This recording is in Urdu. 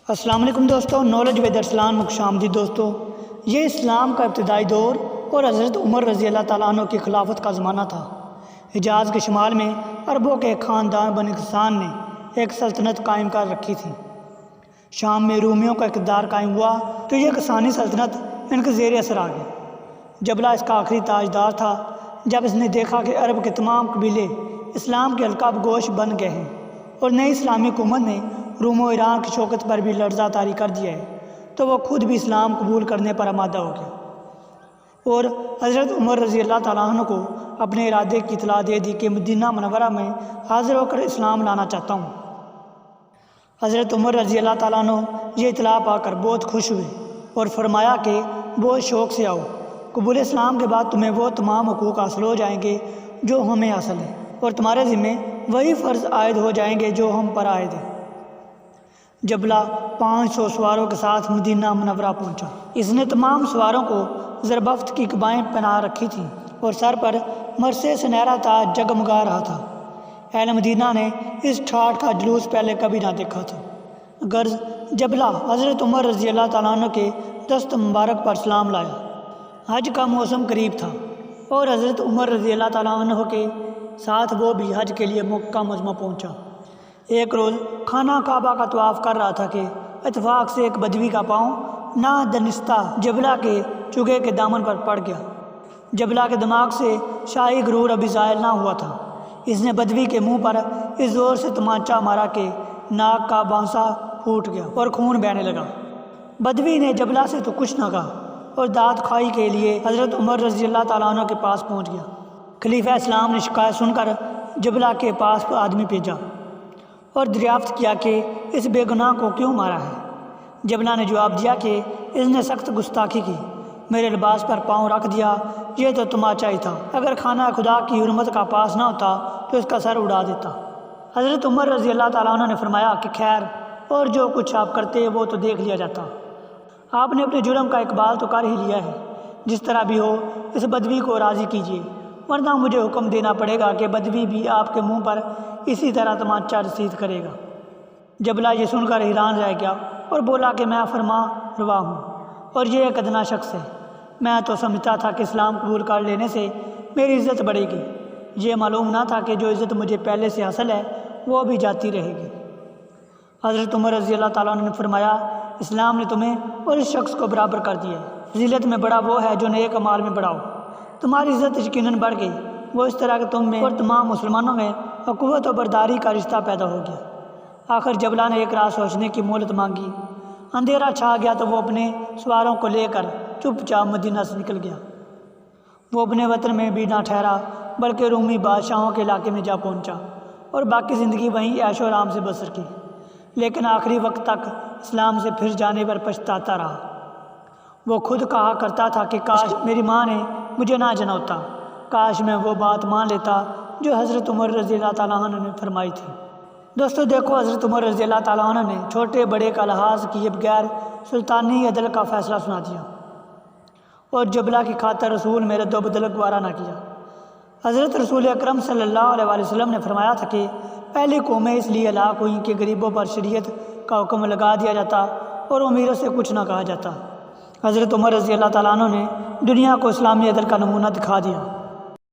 السلام علیکم دوستو، نالج ود ارسلان میں خوش آمدید دوستو۔ یہ اسلام کا ابتدائی دور اور حضرت عمر رضی اللہ تعالیٰ عنہ کی خلافت کا زمانہ تھا۔ حجاز کے شمال میں عربوں کے خاندان بنی غسان نے ایک سلطنت قائم کر رکھی تھی۔ شام میں رومیوں کا اقتدار قائم ہوا تو یہ غسانی سلطنت ان کے زیر اثر آ گئی۔ جبلہ اس کا آخری تاجدار تھا۔ جب اس نے دیکھا کہ عرب کے تمام قبیلے اسلام کے القاب گوش بن گئے ہیں اور نئی اسلامی حکومت نے روم و ایران کی شوکت پر بھی لرزہ طاری کر دیا ہے، تو وہ خود بھی اسلام قبول کرنے پر آمادہ ہو گیا اور حضرت عمر رضی اللہ تعالیٰ عنہ کو اپنے ارادے کی اطلاع دے دی کہ مدینہ منورہ میں حاضر ہو کر اسلام لانا چاہتا ہوں۔ حضرت عمر رضی اللہ تعالیٰ عنہ یہ اطلاع پا کر بہت خوش ہوئے اور فرمایا کہ بہت شوق سے آؤ، قبول اسلام کے بعد تمہیں وہ تمام حقوق حاصل ہو جائیں گے جو ہمیں حاصل ہیں، اور تمہارے ذمہ وہی فرض عائد ہو جائیں گے جو ہم پر عائد ہیں۔ جبلہ 500 سواروں کے ساتھ مدینہ منورہ پہنچا۔ اس نے تمام سواروں کو زربفت کی قبائیں پہنا رکھی تھیں اور سر پر مرثے سنہرا تاج جگمگا رہا تھا۔ اہل مدینہ نے اس ٹھاٹھ کا جلوس پہلے کبھی نہ دیکھا تھا۔ غرض جبلہ حضرت عمر رضی اللہ تعالیٰ عنہ کے دست مبارک پر سلام لایا۔ حج کا موسم قریب تھا اور حضرت عمر رضی اللہ تعالیٰ عنہ کے ساتھ وہ بھی حج کے لیے مکہ معظمہ پہنچا۔ ایک روز خانہ کعبہ کا طواف کر رہا تھا کہ اتفاق سے ایک بدوی کا پاؤں نہ دنستہ جبلہ کے چگے کے دامن پر پڑ گیا۔ جبلہ کے دماغ سے شاہی غرور ابھی زائل نہ ہوا تھا۔ اس نے بدوی کے منہ پر اس زور سے تمانچہ مارا کہ ناک کا بانسا پھوٹ گیا اور خون بہنے لگا۔ بدوی نے جبلہ سے تو کچھ نہ کہا اور داد خواہی کے لیے حضرت عمر رضی اللہ تعالیٰ عنہ کے پاس پہنچ گیا۔ خلیفہ اسلام نے شکایت سن کر جبلہ کے پاس آدمی بھیجا اور دریافت کیا کہ اس بے گناہ کو کیوں مارا ہے۔ جبلہ نے جواب دیا کہ اس نے سخت گستاخی کی، میرے لباس پر پاؤں رکھ دیا، یہ تو تماچا ہی تھا، اگر خانہ خدا کی حرمت کا پاس نہ ہوتا تو اس کا سر اڑا دیتا۔ حضرت عمر رضی اللہ تعالیٰ عنہ نے فرمایا کہ خیر، اور جو کچھ آپ کرتے وہ تو دیکھ لیا جاتا، آپ نے اپنے جرم کا اقبال تو کر ہی لیا ہے، جس طرح بھی ہو اس بدوی کو راضی کیجیے، ورنہ مجھے حکم دینا پڑے گا کہ بدوی بھی آپ کے منہ پر اسی طرح تمانچہ رسید کرے گا۔ جبلہ یہ سن کر حیران رہ گیا اور بولا کہ میں فرما روا ہوں اور یہ ایک ادنا شخص ہے، میں تو سمجھتا تھا کہ اسلام قبول کر لینے سے میری عزت بڑھے گی، یہ معلوم نہ تھا کہ جو عزت مجھے پہلے سے حاصل ہے وہ بھی جاتی رہے گی۔ حضرت عمر رضی اللہ تعالیٰ عنہ نے فرمایا، اسلام نے تمہیں اور اس شخص کو برابر کر دیا ہے۔ فضیلت میں بڑا وہ ہے جو نیک اعمال میں بڑا ہو، تمہاری عزت یقیناً بڑھ گئی، وہ اس طرح کہ تم میں اور تمام مسلمانوں میں قوت و برداری کا رشتہ پیدا ہو گیا۔ آخر جبلہ نے ایک رات سوچنے کی مہلت مانگی۔ اندھیرا چھا گیا تو وہ اپنے سواروں کو لے کر چپ چاپ مدینہ سے نکل گیا۔ وہ اپنے وطن میں بھی نہ ٹھہرا بلکہ رومی بادشاہوں کے علاقے میں جا پہنچا اور باقی زندگی وہیں عیش و آرام سے بسر کی، لیکن آخری وقت تک اسلام سے پھر جانے پر پچھتاتا رہا۔ وہ خود کہا کرتا تھا کہ کاش میری ماں نے مجھے نہ جنوتا، کاش میں وہ بات مان لیتا جو حضرت عمر رضی اللہ تعالیٰ عنہ نے فرمائی تھی۔ دوستو دیکھو، حضرت عمر رضی اللہ تعالیٰ عنہ نے چھوٹے بڑے کا لحاظ کیے بغیر سلطانی عدل کا فیصلہ سنا دیا اور جبلہ کی خاطر رسول میں رد و بدل گوارا نہ کیا۔ حضرت رسول اکرم صلی اللہ علیہ وآلہ وسلم نے فرمایا تھا کہ پہلی قومیں اس لیے ہلاک ہوئیں کہ غریبوں پر شریعت کا حکم لگا دیا جاتا اور امیروں سے کچھ نہ کہا جاتا۔ حضرت عمر رضی اللہ تعالیٰ عنہ نے دنیا کو اسلامی عدل کا نمونہ دکھا دیا۔